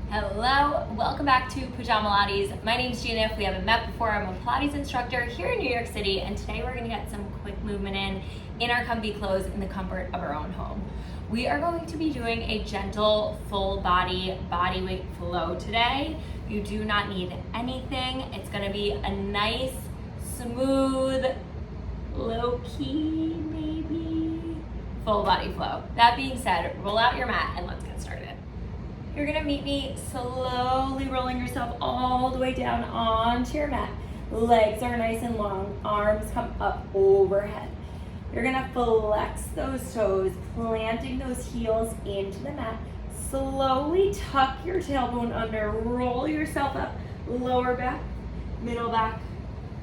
Hello, welcome back to Pajamalates. My name's Gina. If we haven't met before, I'm a Pilates instructor here in New York City, and today we're gonna get some quick movement in our comfy clothes in the comfort of our own home. We are going to be doing a gentle, full body weight flow today. You do not need anything. It's gonna be a nice, smooth, low-key, maybe, full body flow. That being said, roll out your mat and let's get started. You're gonna meet me slowly rolling yourself all the way down onto your mat. Legs are nice and long, arms come up overhead. You're gonna flex those toes, planting those heels into the mat. Slowly tuck your tailbone under, roll yourself up, lower back, middle back,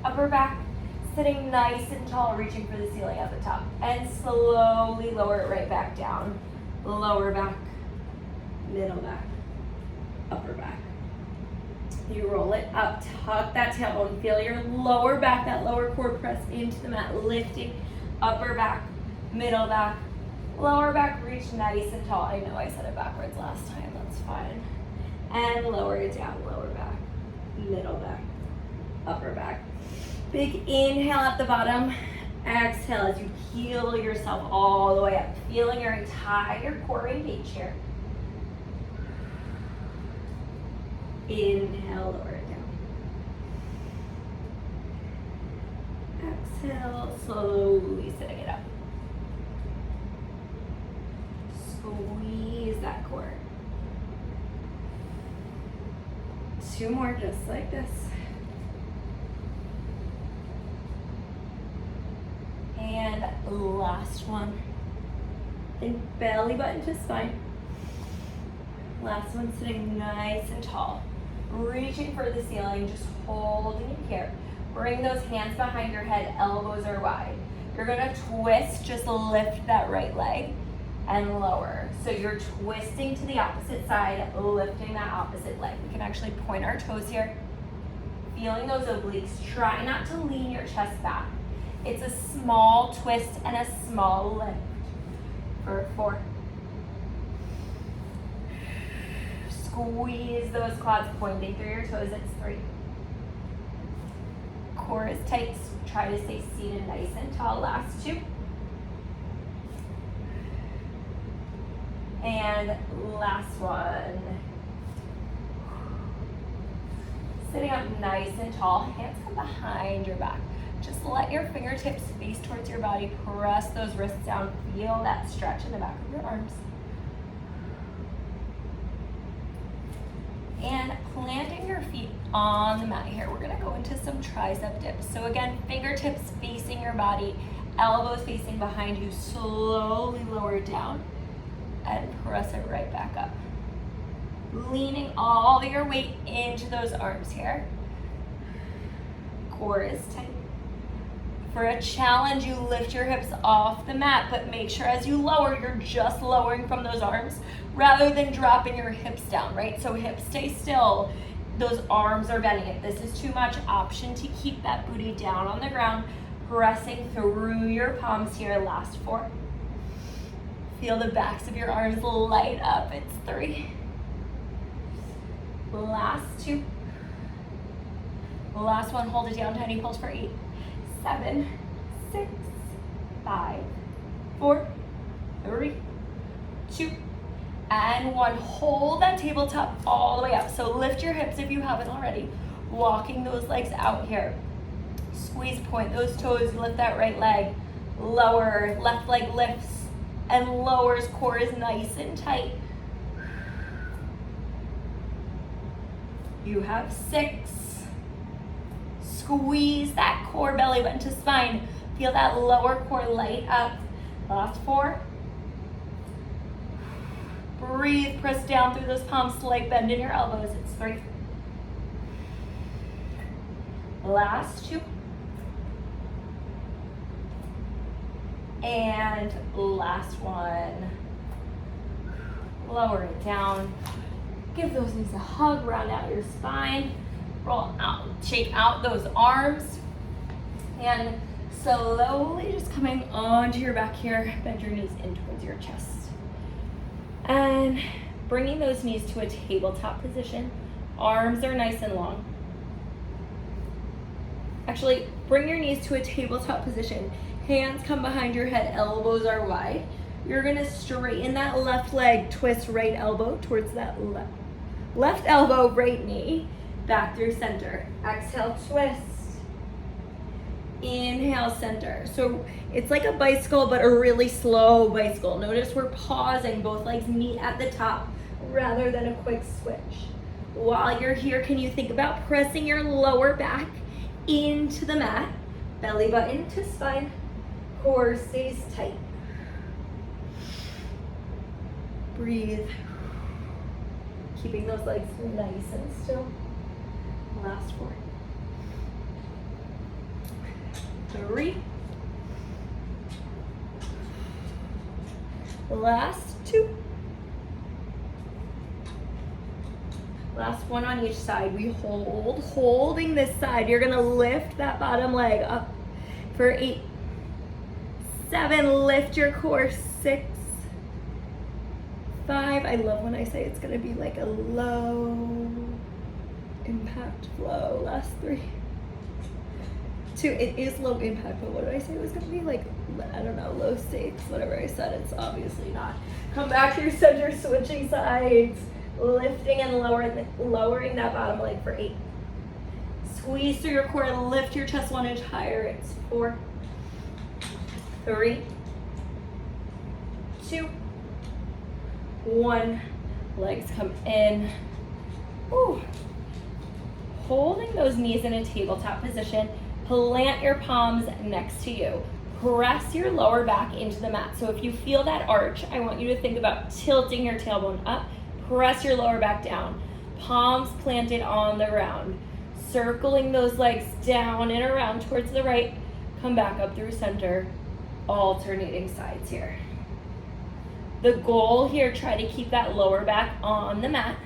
upper back, sitting nice and tall, reaching for the ceiling at the top. And slowly lower it right back down. Lower back, middle back, upper back. You roll it up, tuck that tailbone, feel your lower back, that lower core press into the mat, lifting upper back, middle back, lower back, reach nice and tall. I know I said it backwards last time, that's fine. And lower it down, lower back, middle back, upper back. Big inhale at the bottom, exhale as you heel yourself all the way up, feeling your entire core engage here. Inhale, lower it down. Exhale, slowly sitting it up. Squeeze that core. 2 more just like this. And last one. And belly button to spine. Last one, sitting nice and tall. Reaching for the ceiling, just holding it here. Bring those hands behind your head, elbows are wide. You're gonna twist, just lift that right leg and lower. So you're twisting to the opposite side, lifting that opposite leg. We can actually point our toes here, feeling those obliques. Try not to lean your chest back. It's a small twist and a small lift. For 4. Squeeze those quads, pointing through your toes. It's 3. Core is tight. Try to stay seated nice and tall. Last 2. And last one. Sitting up nice and tall. Hands come behind your back. Just let your fingertips face towards your body. Press those wrists down. Feel that stretch in the back of your arms. And planting your feet on the mat here, we're gonna go into some tricep dips. So again, fingertips facing your body, elbows facing behind you, slowly lower it down and press it right back up. Leaning all your weight into those arms here. Core is tight. For a challenge, you lift your hips off the mat, but make sure as you lower, you're just lowering from those arms rather than dropping your hips down, right? So hips stay still, those arms are bending. If this is too much, option to keep that booty down on the ground, pressing through your palms here. Last 4. Feel the backs of your arms light up. It's 3. Last 2. Last one, hold it down, tiny pulse for 8. 7, 6, 5, 4, 3, 2, and 1. Hold that tabletop all the way up. So lift your hips if you haven't already. Walking those legs out here. Squeeze, point those toes, lift that right leg. Lower, left leg lifts and lowers, core is nice and tight. You have 6. Squeeze that core, belly button to spine. Feel that lower core light up. Last 4. Breathe, press down through those palms, slight bend in your elbows. It's 3. Last 2. And last one. Lower it down. Give those knees a hug, round out your spine. Roll out, shake out those arms, and slowly just coming onto your back here, bend your knees in towards your chest. And bringing those knees to a tabletop position. Arms are nice and long. Actually, bring your knees to a tabletop position. Hands come behind your head, elbows are wide. You're gonna straighten that left leg, twist right elbow towards that left elbow, right knee, back through center. Exhale, twist. Inhale, center. So it's like a bicycle, but a really slow bicycle. Notice we're pausing, both legs meet at the top rather than a quick switch. While you're here, can you think about pressing your lower back into the mat, belly button to spine, core stays tight. Breathe. Keeping those legs nice and still. Last 4. 3. Last 2. Last 1 on each side. We holding this side. You're gonna lift that bottom leg up for 8, 7, lift your core, 6, 5. I love when I say it's gonna be like a low impact flow. Last 3, 2. It is low impact, but what did I say it was gonna be? Like, I don't know, low stakes, whatever I said, it's obviously not. Come back to your center, switching sides, lifting and lowering that bottom leg for 8. Squeeze through your core, lift your chest 1 inch higher. It's 4, 3, 2, 1. Legs come in. Ooh. Holding those knees in a tabletop position, plant your palms next to you. Press your lower back into the mat. So if you feel that arch, I want you to think about tilting your tailbone up. Press your lower back down. Palms planted on the ground. Circling those legs down and around towards the right. Come back up through center. Alternating sides here. The goal here, try to keep that lower back on the mat.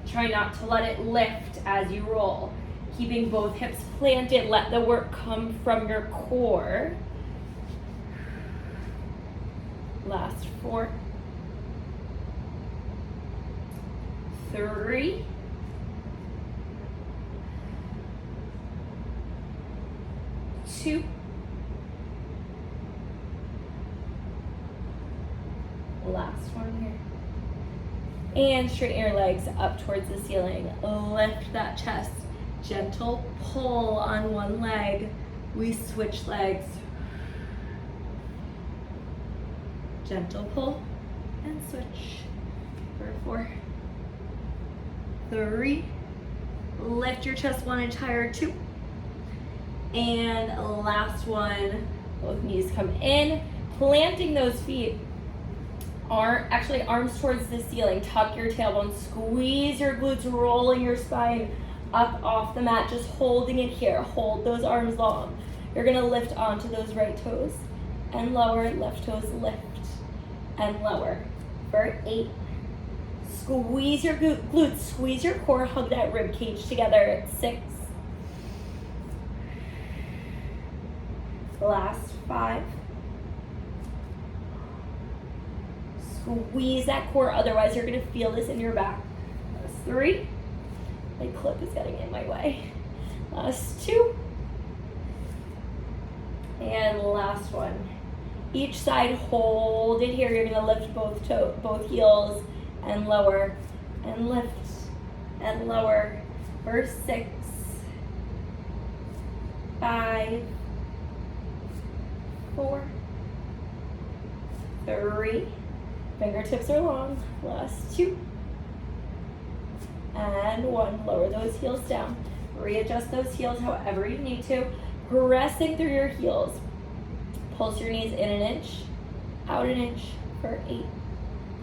Try not to let it lift as you roll. Keeping both hips planted, let the work come from your core. Last 4, 3, 2, last one here. And straighten your legs up towards the ceiling. Lift that chest. Gentle pull on one leg. We switch legs. Gentle pull and switch for 4, 3. Lift your chest 1 inch higher, 2. And last one, both knees come in, planting those feet. Arms towards the ceiling. Tuck your tailbone, squeeze your glutes, rolling your spine up off the mat, just holding it here. Hold those arms long. You're gonna lift onto those right toes and lower, left toes lift and lower for 8. Squeeze your glutes, squeeze your core, hug that rib cage together. 6. Last 5. Squeeze that core, otherwise you're gonna feel this in your back. Last 3. My clip is getting in my way. Last 2. And last one. Each side, hold it here. You're gonna lift both heels and lower, and lift and lower for 6, 5, 4, 3. Fingertips are long. Last 2. And 1. Lower those heels down. Readjust those heels however you need to. Pressing through your heels. Pulse your knees in 1 inch, out 1 inch for 8.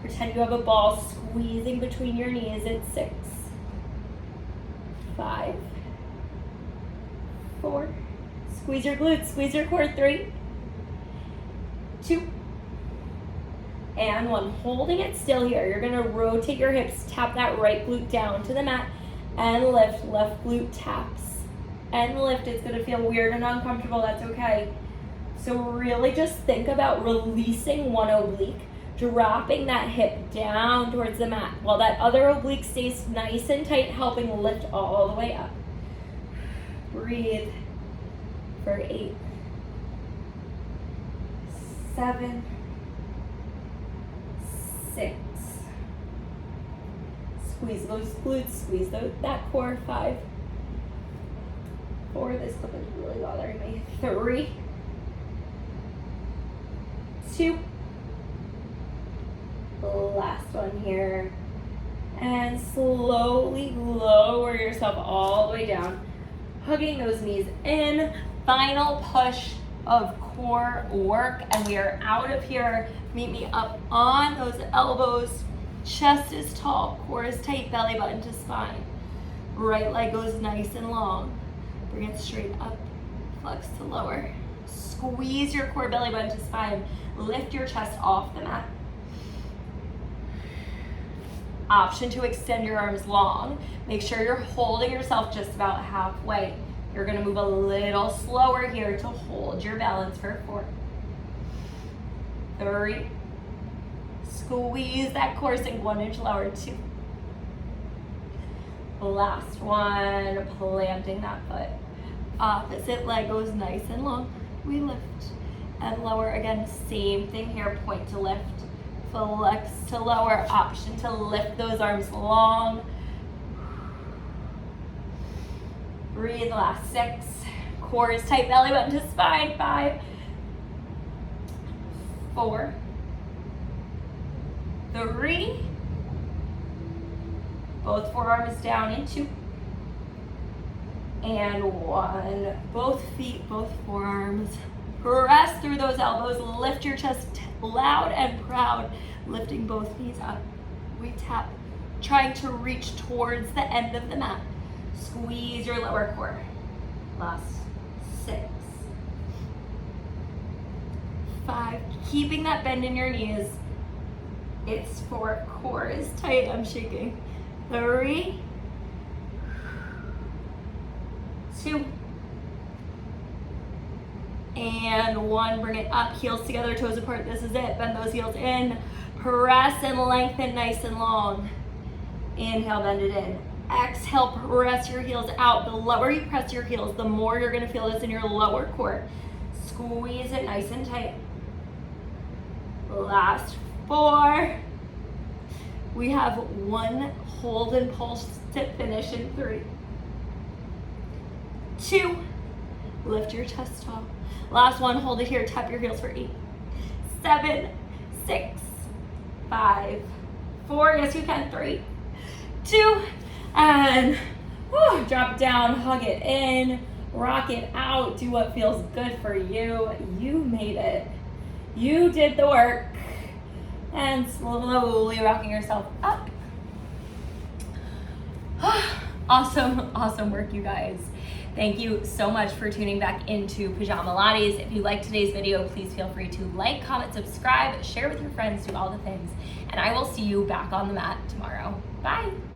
Pretend you have a ball squeezing between your knees at 6, 5, 4. Squeeze your glutes, squeeze your core. 3, 2, and 1. Holding it still here. You're gonna rotate your hips, tap that right glute down to the mat, and lift. Left glute taps and lift. It's gonna feel weird and uncomfortable, that's okay. So really just think about releasing one oblique, dropping that hip down towards the mat while that other oblique stays nice and tight, helping lift all the way up. Breathe for 8, 7, 6. Squeeze those glutes, squeeze that core. 5, 4, this clip is really bothering me. 3, 2, last one here. And slowly lower yourself all the way down, hugging those knees in. Final push of core work, and we are out of here. Meet me up on those elbows. Chest is tall, core is tight, belly button to spine. Right leg goes nice and long. Bring it straight up, flex to lower. Squeeze your core, belly button to spine. Lift your chest off the mat. Option to extend your arms long. Make sure you're holding yourself just about halfway. You're gonna move a little slower here to hold your balance for 4, 3, squeeze that core, sink 1 inch lower, 2. Last one, planting that foot. Opposite leg goes nice and long. We lift and lower. Again, same thing here, point to lift, flex to lower, option to lift those arms long. Breathe, last 6. Core is tight, belly button to spine. 5, 4, 3. Both forearms down in 2. And 1. Both feet, both forearms. Press through those elbows. Lift your chest loud and proud. Lifting both knees up. We tap, trying to reach towards the end of the mat. Squeeze your lower core. Last 6, 5. Keeping that bend in your knees. It's 4. Core is tight. I'm shaking. 3, 2, and 1. Bring it up, heels together, toes apart. This is it. Bend those heels in. Press and lengthen nice and long. Inhale, bend it in. Exhale, press your heels out. The lower you press your heels, the more you're gonna feel this in your lower core. Squeeze it nice and tight. Last 4. We have 1 hold and pulse to finish in 3, 2. Lift your chest tall. Last one, hold it here. Tap your heels for 8, 7, 6, 5, 4. Yes, you can. 3, 2, and drop it down. Hug it in. Rock it out. Do what feels good for you. You made it. You did the work. And slowly rocking yourself up. Awesome, awesome work, you guys. Thank you so much for tuning back into Pajamalates. If you liked today's video, please feel free to like, comment, subscribe, share with your friends, do all the things. And I will see you back on the mat tomorrow. Bye.